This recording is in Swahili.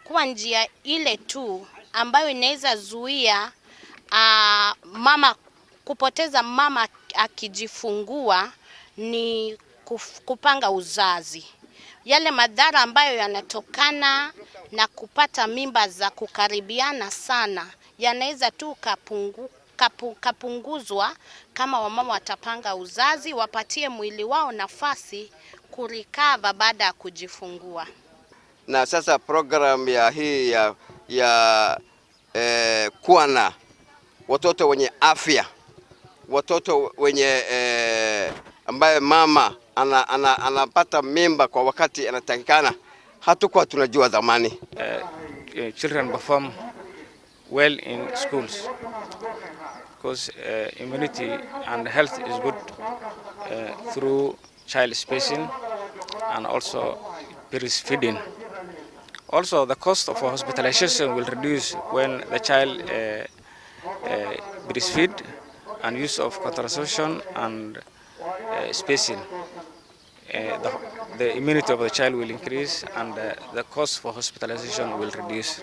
Kwa njia ile tu ambayo inaweza zuia mama kupoteza mama akijifungua ni kupanga uzazi. Yale madhara ambayo yanatokana na kupata mimba za kukaribiana sana yanaweza tu kapunguzwa kama wamama watapanga uzazi, wapatie mwili wao nafasi kurikava baada ya kujifungua. Na sasa program ya hii ya kuwa na watoto wenye afya, watoto wenye ambaye mama anapata mimba kwa wakati anatakikana, hatukuwa tunajua zamani. Children perform well in schools because immunity and health is good through child spacing and also breastfeeding. Also, the cost of hospitalization will reduce when the child breastfeed and use of contraception and spacing. The immunity of the child will increase and the cost for hospitalization will reduce.